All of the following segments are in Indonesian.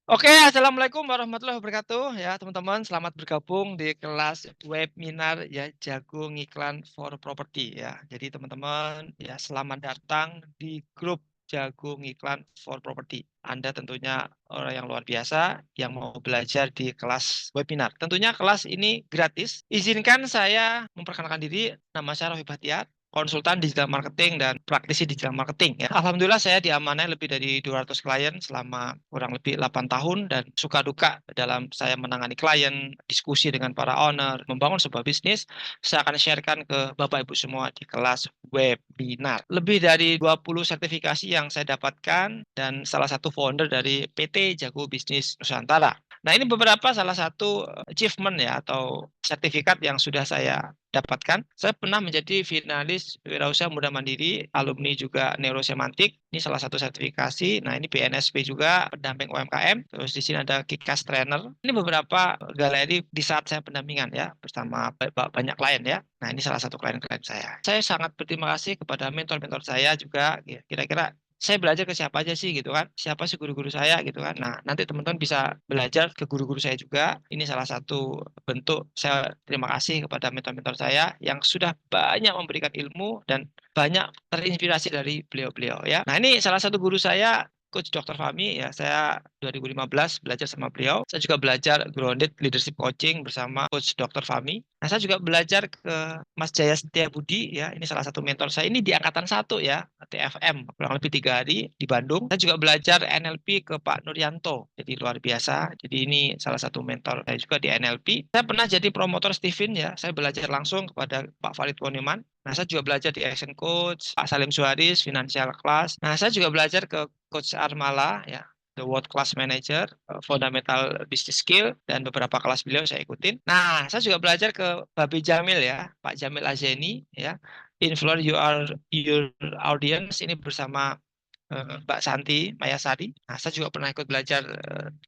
Oke, assalamualaikum warahmatullahi wabarakatuh. Ya, teman-teman, selamat bergabung di kelas webinar ya Jago Ngiklan for Property ya. Jadi teman-teman ya selamat datang di grup Jago Ngiklan for Property. Anda tentunya orang yang luar biasa yang mau belajar di kelas webinar. Tentunya kelas ini gratis. Izinkan saya memperkenalkan diri. Nama saya Rohi Bahtiar, konsultan digital marketing dan praktisi digital marketing ya. Alhamdulillah saya diamanai lebih dari 200 klien selama kurang lebih 8 tahun dan suka duka dalam saya menangani klien, diskusi dengan para owner, membangun sebuah bisnis, saya akan sharekan ke Bapak Ibu semua di kelas webinar. Lebih dari 20 sertifikasi yang saya dapatkan dan salah satu founder dari PT Jago Bisnis Nusantara. Nah, ini beberapa salah satu achievement ya atau sertifikat yang sudah saya dapatkan. Saya pernah menjadi finalis Wirausaha Muda Mandiri, alumni juga Neurosemantik. Ini salah satu sertifikasi. Nah, ini BNSP juga, pendamping UMKM. Terus di sini ada Kikas Trainer. Ini beberapa galeri di saat saya pendampingan ya, bersama banyak klien ya. Nah, ini salah satu klien-klien saya. Saya sangat berterima kasih kepada mentor-mentor saya juga. Kira-kira saya belajar ke siapa aja sih gitu kan, siapa sih guru-guru saya gitu kan. Nah, nanti teman-teman bisa belajar ke guru-guru saya juga. Ini salah satu bentuk saya terima kasih kepada mentor-mentor saya yang sudah banyak memberikan ilmu dan banyak terinspirasi dari beliau-beliau ya. Nah, ini salah satu guru saya, Coach Dr. Fahmi ya. Saya 2015 belajar sama beliau. Saya juga belajar grounded leadership coaching bersama Coach Dr. Fahmi. Nah, saya juga belajar ke Mas Jaya Setiabudi ya. Ini salah satu mentor saya. Ini di angkatan 1 ya, TFM, kurang lebih 3 hari di Bandung. Saya juga belajar NLP ke Pak Nuryanto. Jadi luar biasa. Jadi ini salah satu mentor saya juga di NLP. Saya pernah jadi promotor Steven ya. Saya belajar langsung kepada Pak Farid Woniman. Nah, saya juga belajar di Action Coach, Pak Salim Suharis, Financial Class. Nah, saya juga belajar ke Coach Armala ya, The World Class Manager, Fundamental Business Skill, dan beberapa kelas beliau saya ikutin. Nah, saya juga belajar ke Babi Jamil ya, Pak Jamil Azeni ya, Influence Your Audience, ini bersama Mbak Santi Mayasari. Nah, saya juga pernah ikut belajar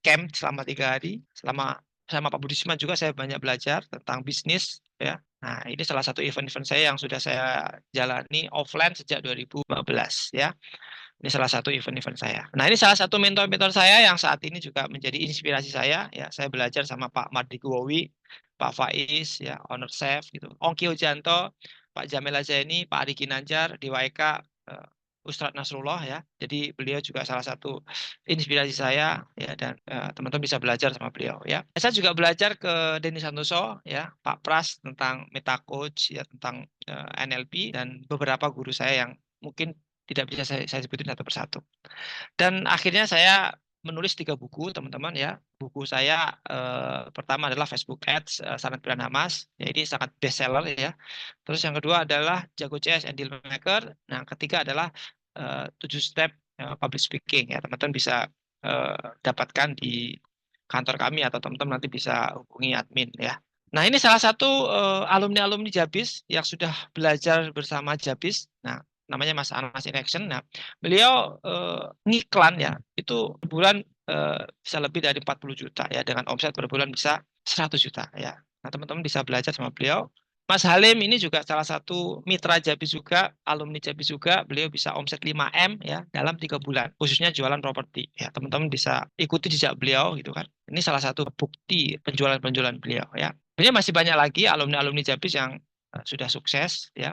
camp selama 3 hari. Selama sama Pak Budisma juga saya banyak belajar tentang bisnis ya. Nah, ini salah satu event-event saya yang sudah saya jalani offline sejak 2015 ya. Ini salah satu event-event saya. Nah, ini salah satu mentor-mentor saya yang saat ini juga menjadi inspirasi saya. Ya, saya belajar sama Pak Mardi Guwowi, Pak Faiz, ya, Owner Chef, gitu. Ongki Hujanto, Pak Jamil Zaini, Pak Ari Ginanjar, di WK, Ustadz Nasrullah, ya. Jadi beliau juga salah satu inspirasi saya, ya, dan teman-teman bisa belajar sama beliau, ya. Saya juga belajar ke Denny Santoso, ya, Pak Pras tentang Meta Coach, ya, tentang NLP, dan beberapa guru saya yang mungkin tidak bisa saya sebutin satu persatu. Dan akhirnya saya menulis 3 buku, teman-teman ya. Buku saya pertama adalah Facebook Ads, Sangat Pidana Mas. Ya, ini sangat best seller ya. Terus yang kedua adalah Jago CS and Deal Maker. Nah, ketiga adalah 7 step public speaking ya. Teman-teman bisa dapatkan di kantor kami atau teman-teman nanti bisa hubungi admin ya. Nah, ini salah satu alumni-alumni Jabis yang sudah belajar bersama Jabis. Nah, namanya Mas Anas in Action. Nah, beliau ngiklan ya, itu per bulan bisa lebih dari 40 juta ya, dengan omset per bulan bisa 100 juta ya. Nah, teman-teman bisa belajar sama beliau. Mas Halim ini juga salah satu mitra Jabis juga, alumni Jabis juga. Beliau bisa omset 5M ya dalam 3 bulan, khususnya jualan properti. Ya, teman-teman bisa ikuti jejak beliau gitu kan. Ini salah satu bukti penjualan-penjualan beliau ya. Sebenarnya masih banyak lagi alumni-alumni Jabis yang sudah sukses ya.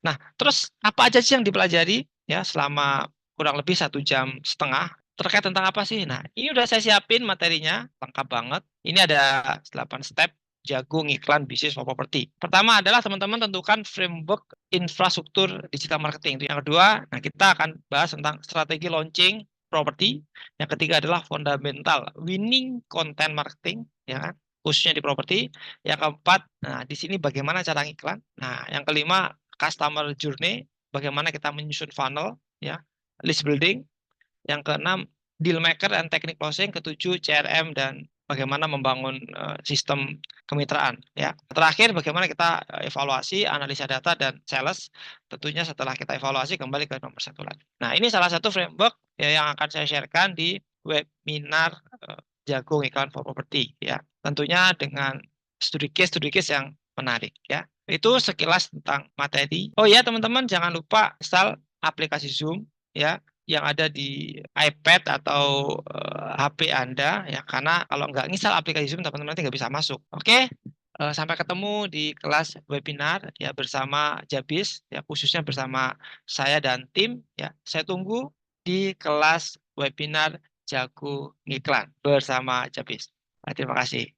Nah, terus apa aja sih yang dipelajari ya selama kurang lebih 1 jam setengah, terkait tentang apa sih? Nah, ini udah saya siapin materinya lengkap banget. Ini ada 8 step Jago Ngiklan Bisnis for Property. Pertama adalah teman-teman tentukan framework infrastruktur digital marketing. Itu yang kedua, nah kita akan bahas tentang strategi launching properti. Yang ketiga adalah fundamental winning content marketing, ya kan? Khususnya di properti. Yang keempat, nah di sini bagaimana cara ngiklan. Nah, yang kelima, customer journey, bagaimana kita menyusun funnel, ya, list building. Yang keenam, deal maker and technique closing. Ketujuh, CRM dan bagaimana membangun sistem kemitraan. Ya, terakhir bagaimana kita evaluasi, analisa data dan sales. Tentunya setelah kita evaluasi kembali ke nomor 1 lagi. Nah, ini salah satu framework ya, yang akan saya sharekan di webinar Jago Iklan for Property. Ya, tentunya dengan studi case yang menarik. Ya, itu sekilas tentang materi. Oh ya, teman-teman jangan lupa install aplikasi Zoom. Ya, yang ada di iPad atau HP Anda ya, karena kalau nggak nginstal aplikasi Zoom teman-teman nanti nggak bisa masuk. Oke. Sampai ketemu di kelas webinar ya bersama Jabis ya, khususnya bersama saya dan tim ya. Saya tunggu di kelas webinar Jago Ngiklan bersama Jabis. Terima kasih.